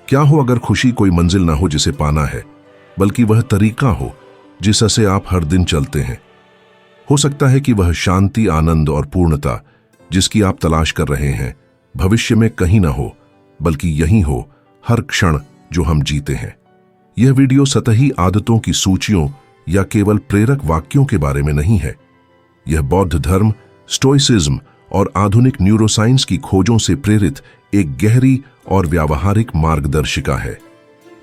क्या हो अगर खुशी कोई मंजिल ना हो जिसे पाना है, बल्कि वह तरीका हो जिससे आप हर दिन चलते हैं। हो सकता है कि वह शांति, आनंद और पूर्णता जिसकी आप तलाश कर रहे हैं भविष्य में कहीं ना हो, बल्कि यहीं हो, हर क्षण जो हम जीते हैं। यह वीडियो सतही आदतों की सूचियों या केवल प्रेरक वाक्यों के बारे में नहीं है। यह बौद्ध धर्म, स्टोइसिज्म और आधुनिक न्यूरोसाइंस की खोजों से प्रेरित एक गहरी और व्यावहारिक मार्गदर्शिका है।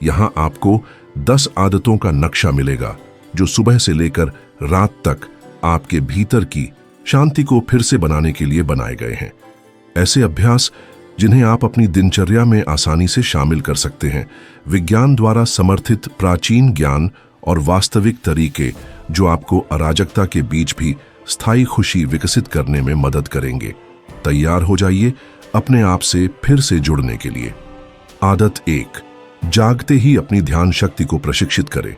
यहां आपको 10 आदतों का नक्शा मिलेगा जो सुबह से लेकर रात तक आपके भीतर की शांति को फिर से बनाने के लिए बनाए गए हैं। ऐसे अभ्यास जिन्हें आप अपनी दिनचर्या में आसानी से शामिल कर सकते हैं। विज्ञान द्वारा समर्थित प्राचीन ज्ञान और वास्तविक तरीके जो आपको अराजकता के बीच भी स्थायी खुशी विकसित करने में मदद करेंगे। तैयार हो जाइए अपने आप से फिर से जुड़ने के लिए। आदत 1, जागते ही अपनी ध्यान शक्ति को प्रशिक्षित करें।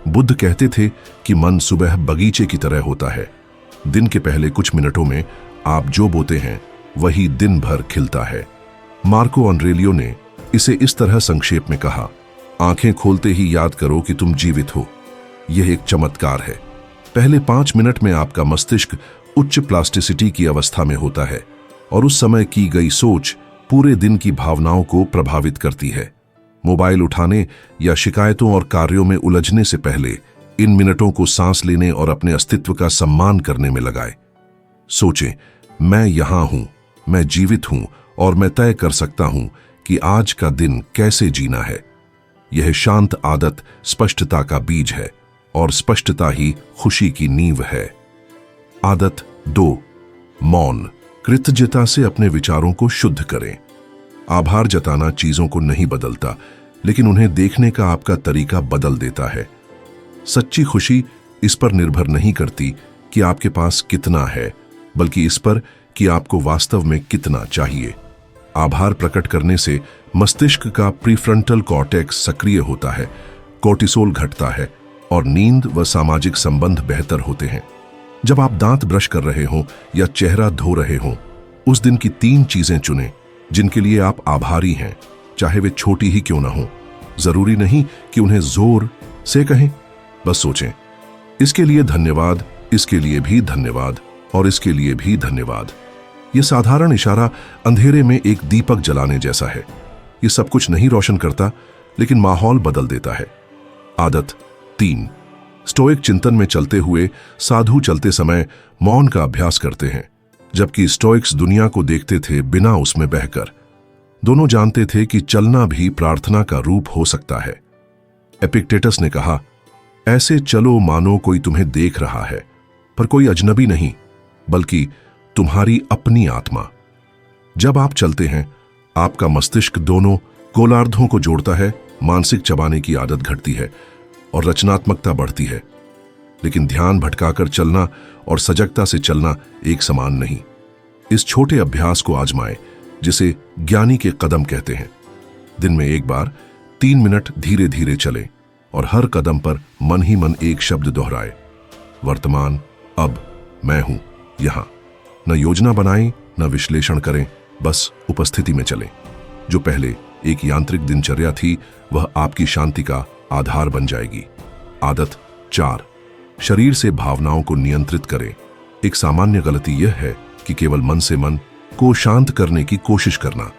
बुद्ध कहते थे कि मन सुबह बगीचे की तरह होता है। दिन के पहले कुछ मिनटों में आप जो बोते हैं वही दिन भर खिलता है। मार्को ऑरेलियो ने इसे इस तरह संक्षेप में कहा, आंखें खोलते ही याद करो कि तुम जीवित हो। यह एक चमत्कार है। पहले 5 मिनट में आपका मस्तिष्क उच्च प्लास्टिसिटी की अवस्था में होता है और उस समय की गई सोच पूरे दिन की भावनाओं को प्रभावित करती है। मोबाइल उठाने या शिकायतों और कार्यों में उलझने से पहले इन मिनटों को सांस लेने और अपने अस्तित्व का सम्मान करने में लगाएं। सोचें, मैं यहां हूं, मैं जीवित हूं और मैं तय कर सकता हूं कि आज का दिन कैसे जीना है। यह शांत आदत स्पष्टता का बीज है और स्पष्टता ही खुशी की नींव है। आदत 2, मौन। कृतज्ञता से अपने विचारों को शुद्ध करें। आभार जताना चीजों को नहीं बदलता, लेकिन उन्हें देखने का आपका तरीका बदल देता है। सच्ची खुशी इस पर निर्भर नहीं करती कि आपके पास कितना है, बल्कि इस पर कि आपको वास्तव में कितना चाहिए। आभार प्रकट करने से मस्तिष्क का प्रीफ्रंटल कॉर्टेक्स सक्रिय होता है, कोर्टिसोल घटता है और नींद व सामाजिक संबंध बेहतर होते हैं। जब आप दांत ब्रश कर रहे हों या चेहरा धो रहे हों, उस दिन की 3 चीजें चुनें जिनके लिए आप आभारी हैं, चाहे वे छोटी ही क्यों ना हो। जरूरी नहीं कि उन्हें जोर से कहें, बस सोचें, इसके लिए धन्यवाद, इसके लिए भी धन्यवाद और इसके लिए भी धन्यवाद। यह साधारण इशारा अंधेरे में एक दीपक जलाने जैसा है। यह सब कुछ नहीं रोशन करता, लेकिन माहौल बदल देता है। आदत 3, स्टोइक चिंतन में चलते हुए साधु चलते समय मौन का अभ्यास करते हैं, जबकि स्टोइक्स दुनिया को देखते थे बिना उसमें बहकर। दोनों जानते थे कि चलना भी प्रार्थना का रूप हो सकता है। एपिक्टेटस ने कहा, ऐसे चलो मानो कोई तुम्हें देख रहा है, पर कोई अजनबी नहीं, बल्कि तुम्हारी अपनी आत्मा। जब आप चलते हैं, आपका मस्तिष्क दोनों गोलार्धों को जोड़ता है, मानसिक चबाने की आदत घटती है और रचनात्मकता बढ़ती है। लेकिन ध्यान भटकाकर चलना और सजगता से चलना एक समान नहीं। इस छोटे अभ्यास को आजमाएं, जिसे ज्ञानी के कदम कहते हैं। दिन में एक बार 3 मिनट धीरे धीरे चलें और हर कदम पर मन ही मन एक शब्द दोहराए, वर्तमान, अब, मैं हूं यहां। न योजना बनाएं, न विश्लेषण करें, बस उपस्थिति में चलें। जो पहले एक यांत्रिक दिनचर्या थी, वह आपकी शांति का आधार बन जाएगी। आदत 4, शरीर से भावनाओं को नियंत्रित करें। एक सामान्य गलती यह है कि केवल मन से मन को शांत करने की कोशिश करना।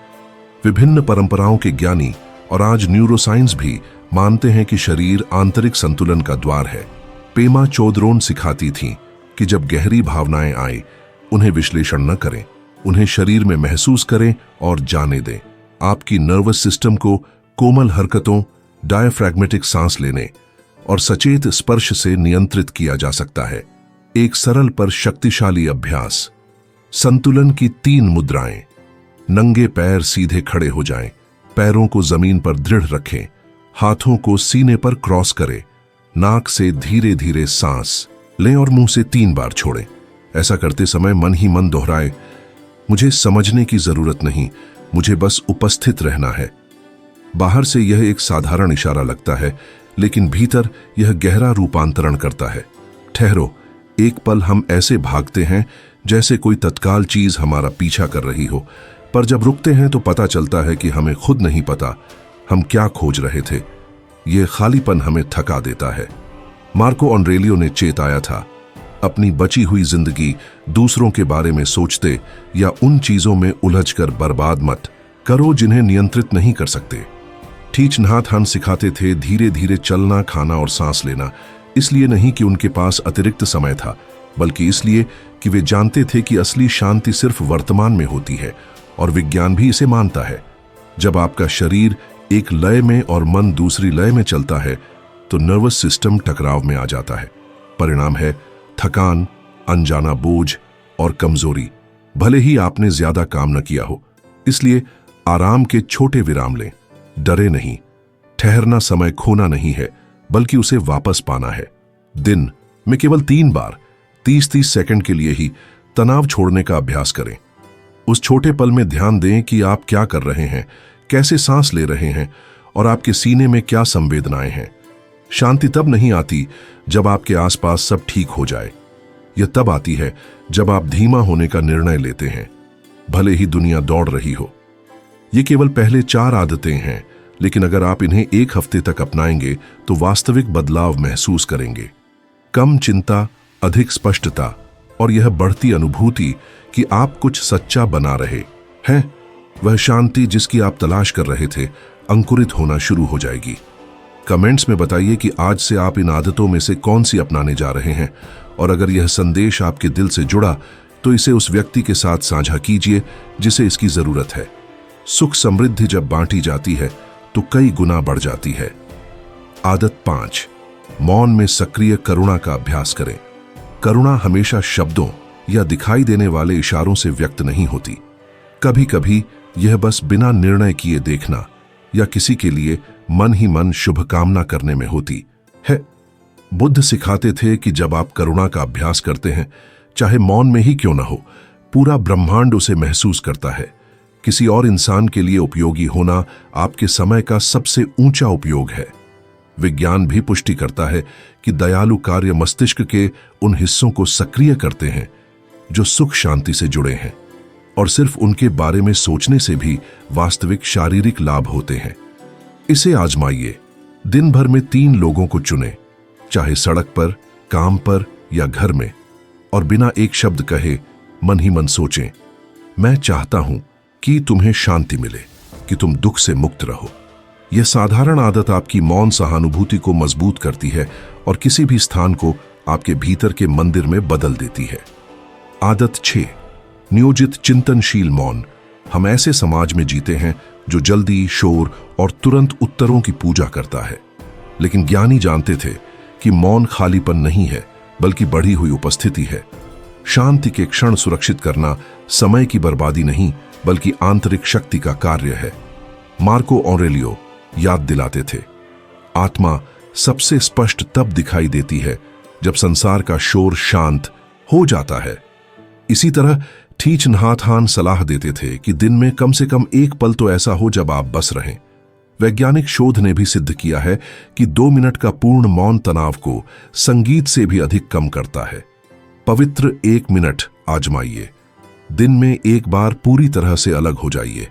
विभिन्न परंपराओं के ज्ञानी और आज न्यूरोसाइंस भी मानते हैं कि शरीर आंतरिक संतुलन का द्वार है। पेमा चोदरोन सिखाती थीं कि जब गहरी भावनाएं आए, उन्हें विश्लेषण न करें, उन्हें शरीर में महसूस करें और जाने दें। आपकी नर्वस सिस्टम को कोमल हरकतों, डायफ्रैग्मेटिक सांस लेने और सचेत स्पर्श से नियंत्रित किया जा सकता है। एक सरल पर शक्तिशाली अभ्यास। संतुलन की 3 मुद्राएं। नंगे पैर सीधे खड़े हो जाएं, पैरों को जमीन पर दृढ़ रखें, हाथों को सीने पर क्रॉस करें, नाक से धीरे धीरे सांस लें और मुंह से 3 बार छोड़ें। ऐसा करते समय मन ही मन दोहराए, मुझे समझने की जरूरत नहीं, मुझे बस उपस्थित रहना है। बाहर से यह एक साधारण इशारा लगता है, लेकिन भीतर यह गहरा रूपांतरण करता है। ठहरो, एक पल हम ऐसे भागते हैं जैसे कोई तत्काल चीज हमारा पीछा कर रही हो, पर जब रुकते हैं तो पता चलता है कि हमें खुद नहीं पता हम क्या खोज रहे थे। ये खालीपन हमें थका देता है। मार्को ऑरेलियो ने चेताया था, अपनी बची हुई जिंदगी दूसरों के बारे में सोचते या उन चीजों में उलझकर बर्बाद मत करो जिन्हें नियंत्रित नहीं कर सकते। थीच नहात हान सिखाते थे धीरे धीरे चलना, खाना और सांस लेना, इसलिए नहीं कि उनके पास अतिरिक्त समय था, बल्कि इसलिए कि वे जानते थे कि असली शांति सिर्फ वर्तमान में होती है, और विज्ञान भी इसे मानता है। जब आपका शरीर एक लय में और मन दूसरी लय में चलता है तो नर्वस सिस्टम टकराव में आ जाता है। परिणाम है थकान, अनजाना बोझ और कमजोरी। भले ही आपने ज्यादा काम न किया हो, इसलिए आराम के छोटे विराम लें। डरे नहीं। ठहरना समय खोना नहीं है, बल्कि उसे वापस पाना है। दिन में केवल 3 बार 30-30 सेकंड के लिए ही तनाव छोड़ने का अभ्यास करें। उस छोटे पल में ध्यान दें कि आप क्या कर रहे हैं, कैसे सांस ले रहे हैं और आपके सीने में क्या संवेदनाएं हैं। शांति तब नहीं आती जब आपके आसपास सब ठीक हो जाए। यह तब आती है जब आप धीमा होने का निर्णय लेते हैं, भले ही दुनिया दौड़ रही हो। ये केवल पहले 4 आदतें हैं, लेकिन अगर आप इन्हें 1 हफ्ते तक अपनाएंगे तो वास्तविक बदलाव महसूस करेंगे। कम चिंता, अधिक स्पष्टता और यह बढ़ती अनुभूति कि आप कुछ सच्चा बना रहे हैं, वह शांति जिसकी आप तलाश कर रहे थे, अंकुरित होना शुरू हो जाएगी। कमेंट्स में बताइए कि आज से आप इन आदतों में से कौन सी अपनाने जा रहे हैं, और अगर यह संदेश आपके दिल से जुड़ा तो इसे उस व्यक्ति के साथ साझा कीजिए जिसे इसकी जरूरत है। सुख समृद्धि जब बांटी जाती है तो कई गुना बढ़ जाती है। आदत 5, मौन में सक्रिय करुणा का अभ्यास करें। करुणा हमेशा शब्दों या दिखाई देने वाले इशारों से व्यक्त नहीं होती। कभी कभी यह बस बिना निर्णय किए देखना या किसी के लिए मन ही मन शुभकामना करने में होती है। बुद्ध सिखाते थे कि जब आप करुणा का अभ्यास करते हैं, चाहे मौन में ही क्यों न हो, पूरा ब्रह्मांड उसे महसूस करता है। किसी और इंसान के लिए उपयोगी होना आपके समय का सबसे ऊंचा उपयोग है। विज्ञान भी पुष्टि करता है कि दयालु कार्य मस्तिष्क के उन हिस्सों को सक्रिय करते हैं जो सुख शांति से जुड़े हैं, और सिर्फ उनके बारे में सोचने से भी वास्तविक शारीरिक लाभ होते हैं। इसे आजमाइए। दिन भर में 3 लोगों को चुनें, चाहे सड़क पर, काम पर या घर में, और बिना एक शब्द कहे मन ही मन सोचें, मैं चाहता हूं कि तुम्हें शांति मिले, कि तुम दुख से मुक्त रहो। यह साधारण आदत आपकी मौन सहानुभूति को मजबूत करती है और किसी भी स्थान को आपके भीतर के मंदिर में बदल देती है। आदत 6, नियोजित चिंतनशील मौन। हम ऐसे समाज में जीते हैं जो जल्दी, शोर और तुरंत उत्तरों की पूजा करता है, लेकिन ज्ञानी जानते थे कि मौन खालीपन नहीं है, बल्कि बढ़ी हुई उपस्थिति है। शांति के क्षण सुरक्षित करना समय की बर्बादी नहीं, बल्कि आंतरिक शक्ति का कार्य है। मार्को ऑरेलियो याद दिलाते थे, आत्मा सबसे स्पष्ट तब दिखाई देती है जब संसार का शोर शांत हो जाता है। इसी तरह थीच नहात हान सलाह देते थे कि दिन में कम से कम 1 पल तो ऐसा हो जब आप बस रहें। वैज्ञानिक शोध ने भी सिद्ध किया है कि 2 मिनट का पूर्ण मौन तनाव को संगीत से भी अधिक कम करता है। पवित्र 1 मिनट आजमाइए। दिन में 1 बार पूरी तरह से अलग हो जाइए।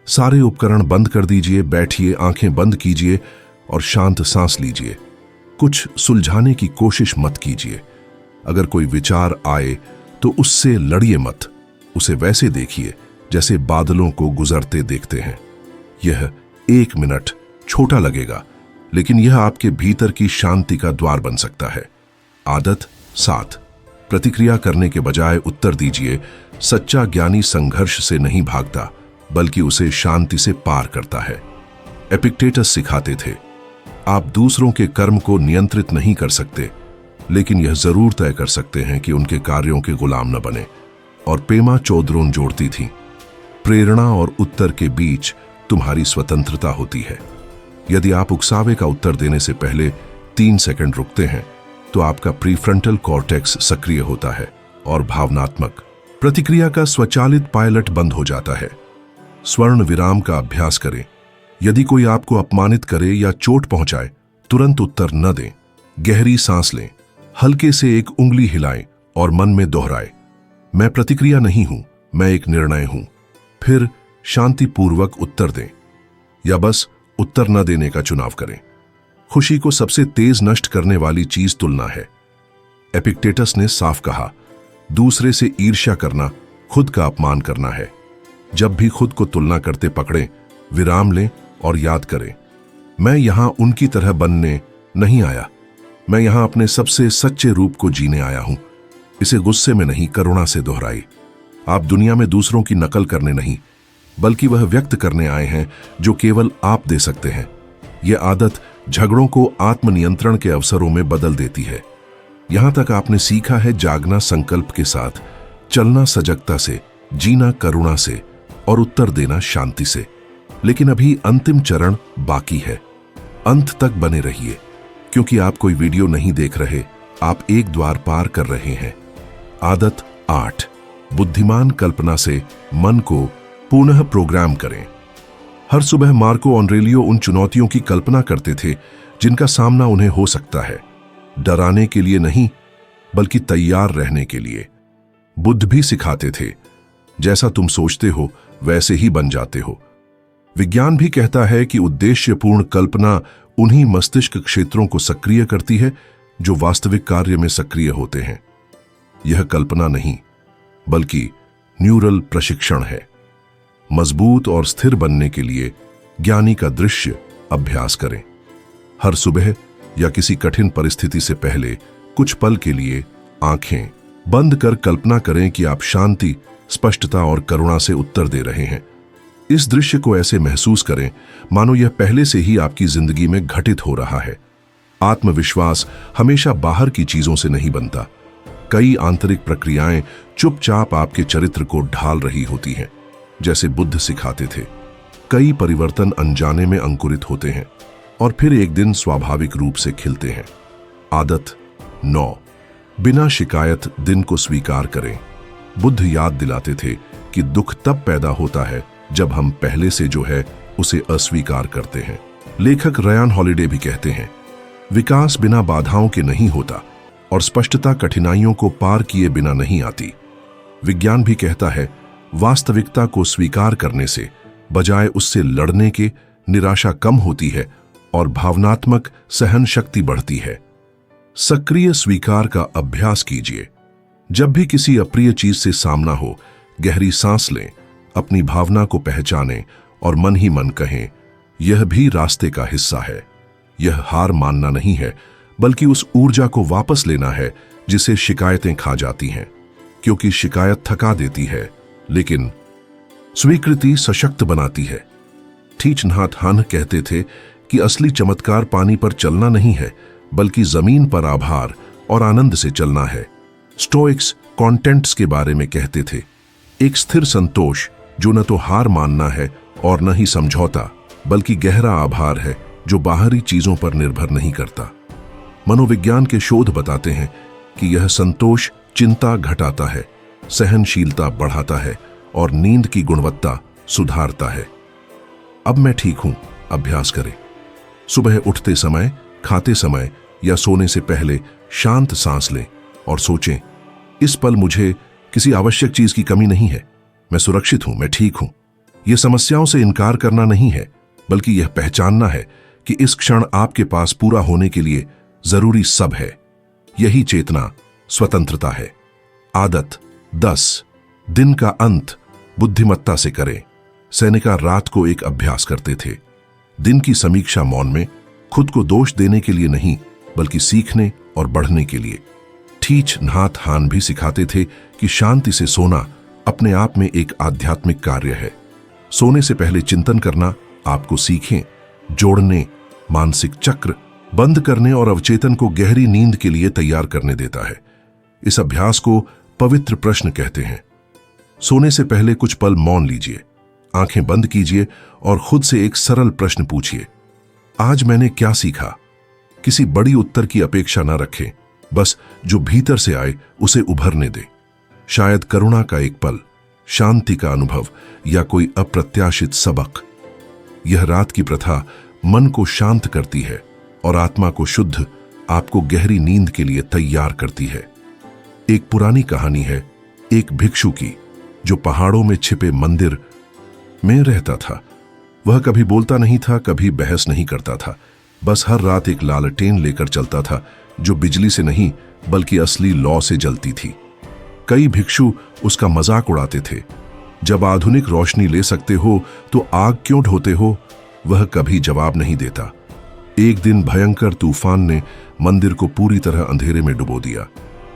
सारे उपकरण बंद कर दीजिए, बैठिए, आंखें बंद कीजिए और शांत सांस लीजिए। कुछ सुलझाने की कोशिश मत कीजिए। अगर कोई विचार आए तो उससे लड़िए मत, उसे वैसे देखिए जैसे बादलों को गुजरते देखते हैं। यह 1 मिनट छोटा लगेगा, लेकिन यह आपके भीतर की शांति का द्वार बन सकता है। आदत 7, प्रतिक्रिया करने के बजाय उत्तर दीजिए। सच्चा ज्ञानी संघर्ष से नहीं भागता, बल्कि उसे शांति से पार करता है। एपिक्टेटस सिखाते थे, आप दूसरों के कर्म को नियंत्रित नहीं कर सकते, लेकिन यह जरूर तय कर सकते हैं कि उनके कार्यों के गुलाम न बने। और पेमा चोदरोन जोड़ती थी, प्रेरणा और उत्तर के बीच तुम्हारी स्वतंत्रता होती है। यदि आप उकसावे का उत्तर देने से पहले 3 सेकंड रुकते हैं तो आपका प्रीफ्रंटल कॉर्टेक्स सक्रिय होता है और भावनात्मक प्रतिक्रिया का स्वचालित पायलट बंद हो जाता है। स्वर्ण विराम का अभ्यास करें। यदि कोई आपको अपमानित करे या चोट पहुंचाए, तुरंत उत्तर न दें। गहरी सांस लें, हल्के से एक उंगली हिलाएं और मन में दोहराएं, मैं प्रतिक्रिया नहीं हूं, मैं एक निर्णय हूं। फिर शांतिपूर्वक उत्तर दें, या बस उत्तर न देने का चुनाव करें। खुशी को सबसे तेज नष्ट करने वाली चीज तुलना है। एपिक्टेटस ने साफ कहा, दूसरे से ईर्ष्या करना खुद का अपमान करना है। जब भी खुद को तुलना करते पकड़ें, विराम लें और याद करें, मैं यहां उनकी तरह बनने नहीं आया, मैं यहां अपने सबसे सच्चे रूप को जीने आया हूं। इसे गुस्से में नहीं, करुणा से दोहराई। आप दुनिया में दूसरों की नकल करने नहीं, बल्कि वह व्यक्त करने आए हैं जो केवल आप दे सकते हैं। यह आदत झगड़ों को आत्मनियंत्रण के अवसरों में बदल देती है। यहां तक आपने सीखा है जागना संकल्प के साथ, चलना सजगता से, जीना करुणा से और उत्तर देना शांति से। लेकिन अभी अंतिम चरण बाकी है। अंत तक बने रहिए, क्योंकि आप कोई वीडियो नहीं देख रहे, आप एक द्वार पार कर रहे हैं। आदत 8, बुद्धिमान कल्पना से मन को पुनः प्रोग्राम करें। हर सुबह मार्को ऑरेलियो उन चुनौतियों की कल्पना करते थे जिनका सामना उन्हें हो सकता है। डराने के लिए नहीं, बल्कि तैयार रहने के लिए। बुद्ध भी सिखाते थे, जैसा तुम सोचते हो वैसे ही बन जाते हो। विज्ञान भी कहता है कि उद्देश्यपूर्ण कल्पना उन्हीं मस्तिष्क क्षेत्रों को सक्रिय करती है जो वास्तविक कार्य में सक्रिय होते हैं। यह कल्पना नहीं, बल्कि न्यूरल प्रशिक्षण है। मजबूत और स्थिर बनने के लिए ज्ञानी का दृश्य अभ्यास करें। हर सुबह या किसी कठिन परिस्थिति से पहले कुछ पल के लिए आंखें बंद कर कल्पना करें कि आप शांति, स्पष्टता और करुणा से उत्तर दे रहे हैं। इस दृश्य को ऐसे महसूस करें मानो यह पहले से ही आपकी जिंदगी में घटित हो रहा है। आत्मविश्वास हमेशा बाहर की चीजों से नहीं बनता। कई आंतरिक प्रक्रियाएं चुपचाप आपके चरित्र को ढाल रही होती हैं। जैसे बुद्ध सिखाते थे, कई परिवर्तन अनजाने में अंकुरित होते हैं और फिर एक दिन स्वाभाविक रूप से खिलते हैं। आदत 9, बिना शिकायत दिन को स्वीकार करें। बुद्ध याद दिलाते थे कि दुख तब पैदा होता है जब हम पहले से जो है उसे अस्वीकार करते हैं। लेखक रयान हॉलिडे भी कहते हैं, विकास बिना बाधाओं के नहीं होता और स्पष्टता कठिनाइयों को पार किए बिना नहीं आती। विज्ञान भी कहता है, वास्तविकता को स्वीकार करने से बजाय उससे लड़ने के निराशा कम होती है और भावनात्मक सहन शक्ति बढ़ती है। सक्रिय स्वीकार का अभ्यास कीजिए। जब भी किसी अप्रिय चीज से सामना हो, गहरी सांस लें, अपनी भावना को पहचानें और मन ही मन कहें, यह भी रास्ते का हिस्सा है। यह हार मानना नहीं है, बल्कि उस ऊर्जा को वापस लेना है जिसे शिकायतें खा जाती हैं। क्योंकि शिकायत थका देती है, लेकिन स्वीकृति सशक्त बनाती है। थीच नाथ हान कहते थे कि असली चमत्कार पानी पर चलना नहीं है, बल्कि जमीन पर आभार और आनंद से चलना है। स्टोइक्स कॉन्टेंट्स के बारे में कहते थे, एक स्थिर संतोष जो न तो हार मानना है और न ही समझौता, बल्कि गहरा आभार है जो बाहरी चीजों पर निर्भर नहीं करता। मनोविज्ञान के शोध बताते हैं कि यह संतोष चिंता घटाता है, सहनशीलता बढ़ाता है और नींद की गुणवत्ता सुधारता है। अब मैं ठीक हूं अभ्यास करें। सुबह उठते समय, खाते समय या सोने से पहले शांत सांस लें और सोचें, इस पल मुझे किसी आवश्यक चीज की कमी नहीं है, मैं सुरक्षित हूं, मैं ठीक हूं। यह समस्याओं से इनकार करना नहीं है, बल्कि यह पहचानना है कि इस क्षण आपके पास पूरा होने के लिए जरूरी सब है। यही चेतना स्वतंत्रता है। आदत 10, दिन का अंत बुद्धिमत्ता से करें। सेनेका रात को एक अभ्यास करते थे। दिन की समीक्षा मौन में, खुद को दोष देने के लिए नहीं, बल्कि सीखने और बढ़ने के लिए। थीच नाथ हान भी सिखाते थे कि शांति से सोना अपने आप में एक आध्यात्मिक कार्य है। सोने से पहले चिंतन करना आपको सीखें, जोड़ने, मानसिक चक्र बंद करने और अवचेतन को गहरी नींद के लिए तैयार करने देता है। इस अभ्यास को पवित्र प्रश्न कहते हैं। सोने से पहले कुछ पल मौन लीजिए, आंखें बंद कीजिए और खुद से एक सरल प्रश्न पूछिए, आज मैंने क्या सीखा? किसी बड़ी उत्तर की अपेक्षा न रखें, बस जो भीतर से आए उसे उभरने दें। शायद करुणा का एक पल, शांति का अनुभव या कोई अप्रत्याशित सबक। यह रात की प्रथा मन को शांत करती है और आत्मा को शुद्ध, आपको गहरी नींद के लिए तैयार करती है। एक पुरानी कहानी है एक भिक्षु की जो पहाड़ों में छिपे मंदिर में रहता था। वह कभी बोलता नहीं था, कभी बहस नहीं करता था, बस हर रात एक लालटेन लेकर चलता था जो बिजली से नहीं बल्कि असली लौ से जलती थी। कई भिक्षु उसका मजाक उड़ाते थे, जब आधुनिक रोशनी ले सकते हो तो आग क्यों ढोते हो? वह कभी जवाब नहीं देता। एक दिन भयंकर तूफान ने मंदिर को पूरी तरह अंधेरे में डुबो दिया।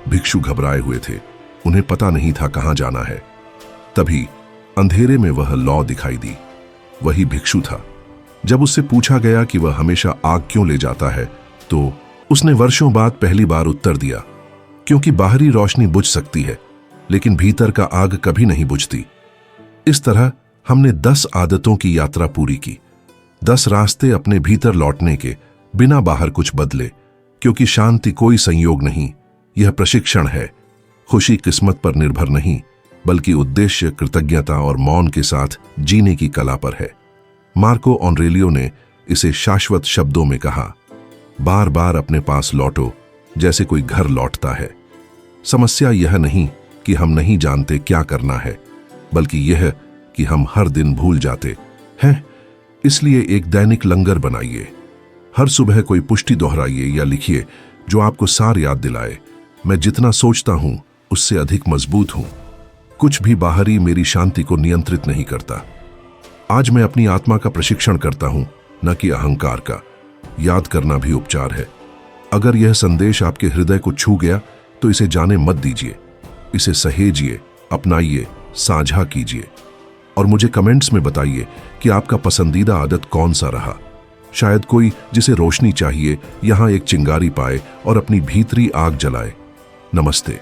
भिक्षु घबराए हुए थे, उन्हें पता नहीं था कहां जाना है। तभी अंधेरे में वह लौ दिखाई दी। वही भिक्षु था। जब उससे पूछा गया कि वह हमेशा आग क्यों ले जाता है, तो उसने वर्षों बाद पहली बार उत्तर दिया, क्योंकि बाहरी रोशनी बुझ सकती है लेकिन भीतर का आग कभी नहीं बुझती। इस तरह हमने 10 आदतों की यात्रा पूरी की, 10 रास्ते अपने भीतर लौटने के, बिना बाहर कुछ बदले, क्योंकि शांति कोई संयोग नहीं, यह प्रशिक्षण है। खुशी किस्मत पर निर्भर नहीं बल्कि उद्देश्य, कृतज्ञता और मौन के साथ जीने की कला पर है। मार्को ऑरेलियो ने इसे शाश्वत शब्दों में कहा, बार बार अपने पास लौटो जैसे कोई घर लौटता है। समस्या यह नहीं कि हम नहीं जानते क्या करना है, बल्कि यह कि हम हर दिन भूल जाते हैं। इसलिए एक दैनिक लंगर बनाइए। हर सुबह कोई पुष्टि दोहराइए या लिखिए जो आपको सार याद दिलाए, मैं जितना सोचता हूं उससे अधिक मजबूत हूं। कुछ भी बाहरी मेरी शांति को नियंत्रित नहीं करता। आज मैं अपनी आत्मा का प्रशिक्षण करता हूं, न कि अहंकार का। याद करना भी उपचार है। अगर यह संदेश आपके हृदय को छू गया तो इसे जाने मत दीजिए, इसे सहेजिए, अपनाइए, साझा कीजिए और मुझे कमेंट्स में बताइए कि आपका पसंदीदा आदत कौन सा रहा। शायद कोई जिसे रोशनी चाहिए यहां एक चिंगारी पाए और अपनी भीतरी आग जलाए। नमस्ते।